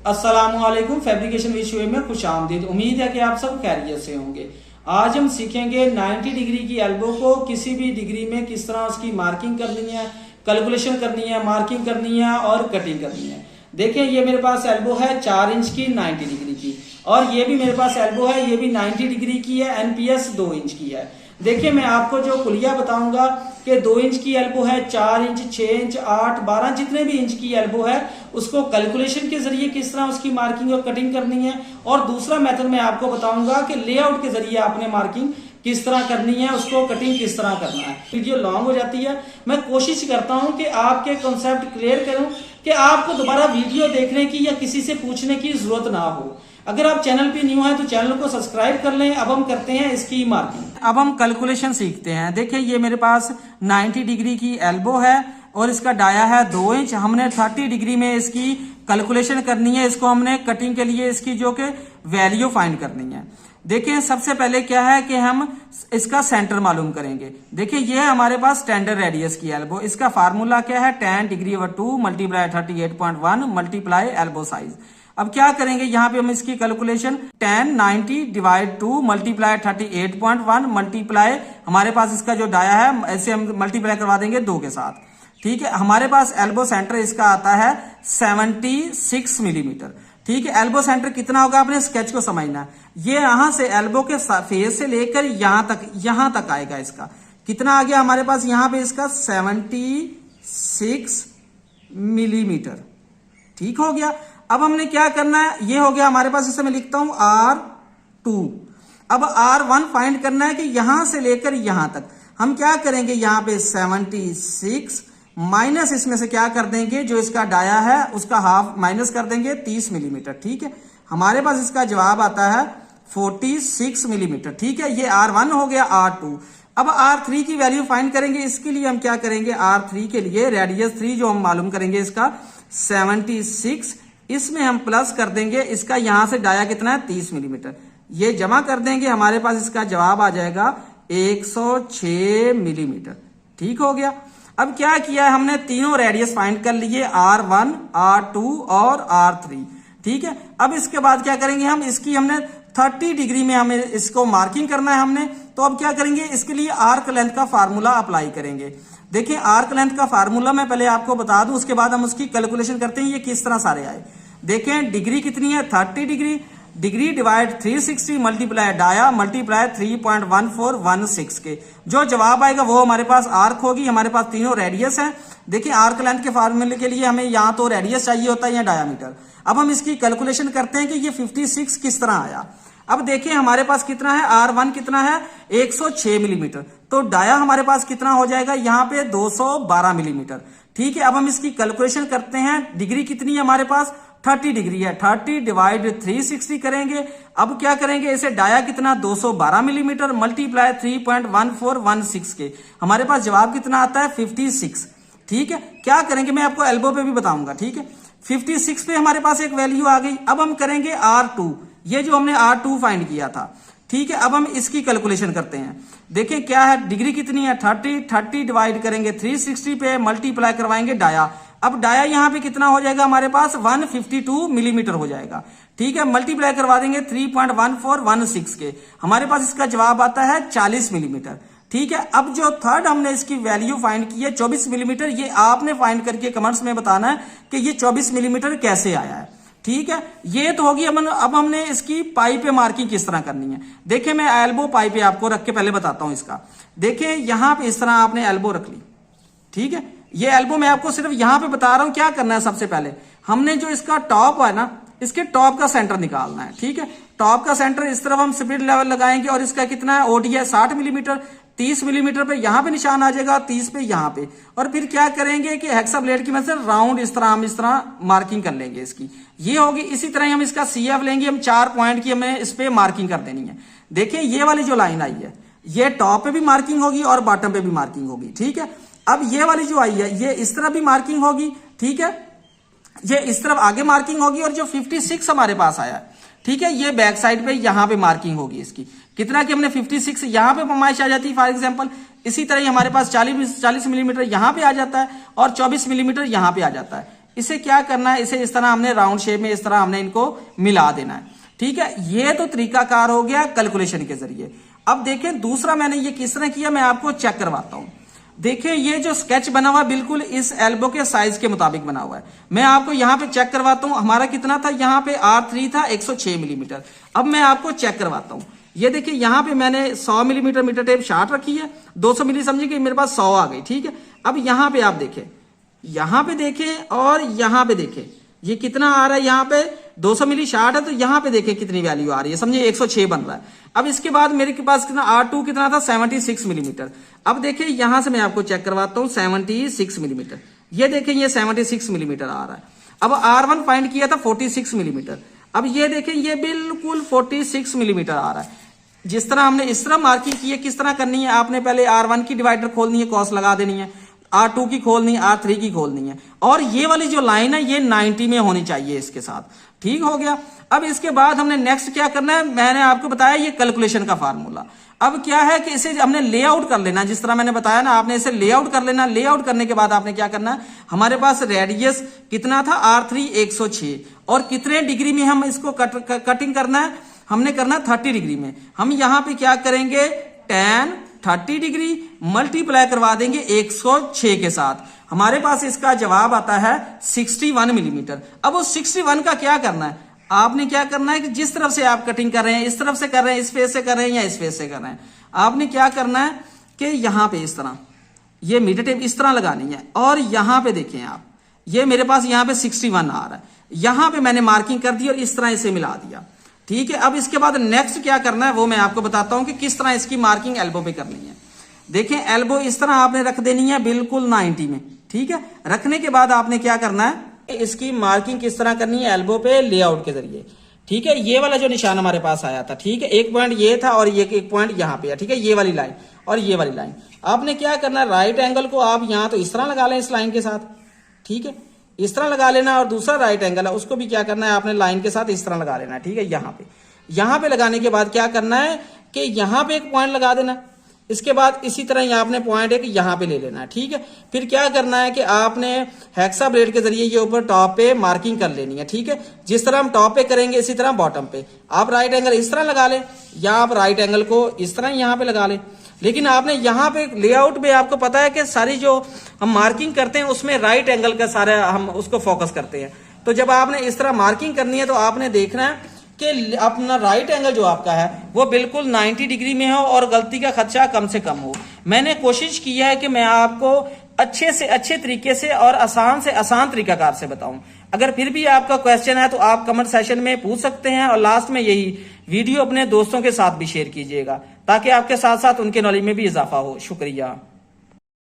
अस्सलामुअलैकुम। फैब्रिकेशन विषय में खुश आमदीद। उम्मीद है कि आप सब खैरियत से होंगे। आज हम सीखेंगे 90 डिग्री की एल्बो को किसी भी डिग्री में किस तरह उसकी मार्किंग करनी है, कैलकुलेशन करनी है, मार्किंग करनी है और कटिंग करनी है। देखें, ये मेरे पास एल्बो है 4 इंच की 90 डिग्री की, और ये भी मेरे पास एल्बो है, ये भी 90 डिग्री की है, एनपीएस 2 इंच की है। देखिए, मैं आपको जो कुलिया बताऊंगा कि 2 इंच की एल्बो है, 4 इंच, 6 इंच, 8, 12 जितने भी इंच की एल्बो है उसको कैलकुलेशन के जरिए किस तरह उसकी मार्किंग और कटिंग करनी है, और दूसरा मेथड मैं आपको बताऊंगा कि लेआउट के जरिए आपने मार्किंग किस तरह करनी है, उसको कटिंग किस तरह करना है। वीडियो लॉन्ग हो जाती है, मैं कोशिश करता हूं कि आपके कॉन्सेप्ट क्लियर करूं कि आपको दोबारा वीडियो देखने की या किसी से पूछने की जरूरत ना हो। अगर आप चैनल पे न्यू है तो चैनल को सब्सक्राइब कर लें। अब हम करते हैं इसकी मार्किंग। अब हम कैलकुलेशन सीखते हैं। देखिए, ये मेरे पास 90 डिग्री की एल्बो है और इसका डाया है 2 इंच। हमने 30 डिग्री में इसकी कैलकुलेशन करनी है। इसको हमने कटिंग के लिए इसकी जो कि वैल्यू फाइंड करनी है। देखिए, सबसे पहले क्या है कि हम इसका सेंटर मालूम करेंगे। देखिए, ये है हमारे पास स्टैंडर्ड रेडियस की एल्बो। इसका फार्मूला क्या है? 10 degree over 2 multiply 38.1 multiply elbow size. अब क्या करेंगे, यहाँ पे हम इसकी कैलकुलेशन 10 90 डिवाइड 2 मल्टीप्लाई 38.1 मल्टीप्लाई, हमारे पास इसका जो डाया है ऐसे हम मल्टीप्लाई करवा देंगे 2 के साथ। ठीक है, हमारे पास एल्बो सेंटर इसका आता है 76 मिलीमीटर। ठीक है, एल्बो सेंटर कितना होगा आपने स्केच को समझना है। ये यहां से एल्बो के फेस से लेकर यहां तक आएगा। इसका कितना आ गया हमारे पास? यहां पे इसका 76 मिलीमीटर। ठीक हो गया। अब हमने क्या करना है, ये हो गया हमारे पास, इसे मैं लिखता हूं R2। अब R1 फाइंड करना है कि यहां से लेकर यहां तक। हम क्या करेंगे, यहां पे 76 माइनस इसमें से क्या कर देंगे, जो इसका डाया है उसका हाफ माइनस कर देंगे 30 मिलीमीटर। ठीक है, हमारे पास इसका जवाब आता है 46 मिलीमीटर। ठीक है, ये R1 हो गया। R2, अब R3 की वैल्यू फाइंड करेंगे। इसके लिए हम क्या करेंगे, R3 के लिए रेडियस 3 जो हम मालूम करेंगे इसका 76, इसमें हम प्लस कर देंगे इसका, यहां से डाया कितना है 30 मिलीमीटर। ये जमा कर देंगे, हमारे पास इसका जवाब आ जाएगा 106 मिलीमीटर। ठीक हो गया। अब क्या किया है, हमने तीनों रेडियस फाइंड कर लिए, R1, R2 और R3। ठीक है, अब इसके बाद क्या करेंगे, हम इसकी हमने 30 डिग्री में हमें इसको मार्किंग करना है हमने। तो अब क्या करेंगे, इसके लिए आर्क लेंथ का फार्मूला अप्लाई करेंगे। देखिए, आर्क लेंथ का फार्मूला मैं पहले आपको बता दूं, उसके बाद हम उसकी कैलकुलेशन करते हैं ये किस तरह सारे आए। देखें, डिग्री कितनी है 30 degree, degree divide 360 multiply dia multiply 3.1416 के जो जवाब आएगा वो हमारे पास आर्क होगी। हमारे पास तीनों रेडियस हैं। देखिए, आर्क लेंथ के फार्मूले के लिए हमें यहाँ तो रेडियस चाहिए होता है या डायामीटर। अब हम इसकी कैलकुलेशन करते हैं कि ये 56 किस तरह आया। अब देखिए, हमारे पास कितना है, R1 कितना है 106 मिलीमीटर, तो डाया हमारे पास कितना हो जाएगा यहाँ पे 212 मिलीमीटर। ठीक है, अब हम इसकी कैलकुलेशन करते हैं। डिग्री कितनी है हमारे पास 30 डिग्री है, 30 डिवाइड 360 करेंगे। अब क्या करेंगे, इसे डाया कितना 212 मिलीमीटर मल्टीप्लाई 3.1416 के, हमारे पास जवाब कितना आता है 56। ठीक है, क्या करेंगे मैं आपको एल्बो पे भी बताऊंगा। ठीक है, 56 पे हमारे पास एक वैल्यू आ गई। अब हम करेंगे R2, ये जो हमने R2 फाइंड किया था। ठीक है, अब हम इसकी कैलकुलेशन करते हैं। देखें क्या है, डिग्री कितनी है 30 डिवाइड करेंगे 360 पे मल्टीप्लाई करवाएंगे डाया। अब डाया यहाँ पे कितना हो जाएगा हमारे पास 152 मिलीमीटर हो जाएगा। ठीक है, मल्टीप्लाई करवा देंगे 3.1416 के, हमारे पास इसका जवाब आता है 40 मिलीमीटर। ठीक है, अब जो थर्ड हमने इसकी वैल्यू फाइंड की है 24 मिलीमीटर, ये आपने फाइंड करके कमेंट्स में बताना है कि ये 24 मिलीमीटर कैसे आया है। ठीक है, ये तो होगी। अब हमने इसकी पाई पे मार्किंग किस तरह करनी है। देखिए, मैं एल्बो पाई पे आपको रख के पहले बताता हूं इसका। देखिए, यहां पे इस तरह आपने एल्बो रख ली। ठीक है, ये एल्बो मैं आपको सिर्फ यहां पे बता रहा हूं क्या करना है। सबसे पहले हमने जो इसका टॉप है ना, इसके टॉप का सेंटर निकालना है। ठीक है, टॉप का सेंटर इस तरफ हम स्पिरिट लेवल लगाएंगे, और इसका कितना है ओडी है 60 मिलीमीटर। 30 मिलीमीटर पे यहां पे निशान आ जाएगा, 30 पे यहां पे, और फिर क्या करेंगे कि हेक्सा ब्लेड की मदद से राउंड इस तरह हम इस तरह मार्किंग कर लेंगे इसकी, ये होगी। इसी तरह हम इसका CF लेंगे, हम 4 पॉइंट की हमें इस पे मार्किंग कर देनी है। देखिए, ये वाली जो लाइन आई है ये टॉप पे भी मार्किंग होगी और बॉटम पे भी मार्किंग होगी। ठीक है, अब ये वाली जो आई है ये इस तरह भी मार्किंग होगी। ठीक है, ये इस तरफ आगे मार्किंग होगी, और जो 56 हमारे पास आया, ठीक है, ये बैक साइड पे यहां पे मार्किंग होगी इसकी। कितना कि हमने 56 यहां पे पैमाइश आ जाती है फॉर एग्जांपल। इसी तरह हमारे पास 40 मिलीमीटर यहां पे आ जाता है और 24 मिलीमीटर यहां पे आ जाता है। इसे क्या करना है, इसे इस तरह हमने राउंड शेप में इस तरह हमने इनको मिला देना है। ठीक है, ये तो तरीकाकार हो गया कैलकुलेशन के जरिए। अब देखें दूसरा मैंने ये किस तरह किया, मैं आपको चेक करवाता हूं। देखिए ये जो स्केच बना हुआ बिल्कुल इस एल्बो के साइज के मुताबिक बना हुआ है। मैं आपको यहां पे चेक करवाता हूं, हमारा कितना था, यहां पे R3 था 106 मिलीमीटर। अब मैं आपको चेक करवाता हूं। ये देखिए यहां पे मैंने 100 मिलीमीटर मीटर टेप शार्ट रखी है, 200 मिली समझिए कि मेरे पास 100 आ गई। ठीक है, अब यहां पे आप देखें, यहां पे देखें और यहां पे देखें, ये कितना आ रहा है, यहां पे 200 मिली शार्ट है, तो यहां पे देखें कितनी वैल्यू आ रही है, समझिए 106 बन रहा है। अब इसके बाद मेरे के पास कितना R2 कितना था, 76 मिलीमीटर। अब देखिए यहां से मैं आपको चेक करवाता हूं, 76 मिलीमीटर। ये देखें ये 76 मिलीमीटर आ रहा है। अब R1 फाइंड किया था 46 मिलीमीटर। अब ये देखें ये बिल्कुल 46 मिलीमीटर आ रहा है। जिस तरह हमने इस तरह मार्किंग की है, किस तरह करनी है, आपने पहले R1 की डिवाइडर खोलनी है, कॉस लगा देनी है, R2 की खोलनी है, R3 की खोलनी है, और ये वाली जो लाइन है ये 90 में होनी चाहिए इसके साथ। ठीक हो गया। अब इसके बाद हमने नेक्स्ट क्या करना है, मैंने आपको बताया ये कैलकुलेशन का फार्मूला। अब क्या है कि इसे हमने लेआउट कर लेना, जिस तरह मैंने बताया ना, आपने इसे लेआउट कर लेना। लेआउट करने के बाद आपने क्या करना है, हमारे पास रेडियस कितना था R3 106, और कितने डिग्री में हम इसको कटिंग करना है, हमने करना 30 डिग्री में। हम यहां पे क्या करेंगे, tan 30 डिग्री मल्टीप्लाई करवा देंगे 106 के साथ, हमारे पास इसका जवाब आता है 61 मिलीमीटर। अब उस 61 का क्या करना है, आपने क्या करना है कि जिस तरफ से आप कटिंग कर रहे हैं, इस तरफ से कर रहे हैं, इस फेस से कर रहे हैं या इस फेस से कर रहे हैं, आपने क्या करना है कि यहां पे इस तरह ये मीटर टेप इस तरह लगानी है, और यहां पे देखें आप, ये मेरे पास यहां पे 61 आ रहा है, यहां पे मैंने मार्किंग कर दी और इस तरह इसे मिला दिया। ठीक है, अब इसके बाद नेक्स्ट क्या करना है वो मैं आपको बताता हूं कि किस तरह इसकी मार्किंग एल्बो पे करनी है। देखें एल्बो इस तरह आपने रख देनी है बिल्कुल 90 में। ठीक है, रखने के बाद आपने क्या करना है, इसकी मार्किंग किस तरह करनी है, एल्बो पे लेआउट के जरिए। ठीक है, ये वाला जो निशान हमारे पास आया था, ठीक है, एक पॉइंट ये था और ये एक पॉइंट यहां पे है। ठीक है, ये वाली लाइन और ये वाली लाइन, आपने क्या करना है, राइट एंगल को आप यहां तो इस तरह लगा लें इस लाइन के साथ। ठीक है, इस तरह लगा लेना, और दूसरा राइट एंगल है उसको भी क्या करना है, आपने लाइन के साथ इस तरह लगा लेना है। ठीक है, यहां पे लगाने के बाद क्या करना है कि यहां पे एक पॉइंट लगा देना, इसके बाद इसी तरह यहाँ आपने पॉइंट एक यहां पे ले लेना है। ठीक है, फिर क्या करना है कि आपने हेक्सा ब्लेड के जरिए ये ऊपर टॉप पे मार्किंग कर लेनी है। ठीक है, जिस तरह हम टॉप पे करेंगे इसी तरह बॉटम पे आप राइट एंगल इस तरह लगा लें, या आप राइट एंगल को इस तरह यहाँ पे लगा लें। लेकिन आपने यहाँ पे लेआउट में आपको पता है कि सारी जो हम मार्किंग करते हैं उसमें राइट एंगल का सारा हम उसको फोकस करते हैं। तो जब आपने इस तरह मार्किंग करनी है तो आपने देखना है कि अपना राइट एंगल जो आपका है वो बिल्कुल 90 डिग्री में हो और गलती का खदशा कम से कम हो। मैंने कोशिश की है कि मैं आपको अच्छे से अच्छे तरीके से और आसान से आसान तरीकाकार से बताऊं। अगर फिर भी आपका क्वेश्चन है तो आप कमेंट सेशन में पूछ सकते हैं, और लास्ट में यही वीडियो अपने दोस्तों के साथ भी शेयर कीजिएगा ताकि आपके साथ साथ उनके नॉलेज में भी इजाफा हो। शुक्रिया।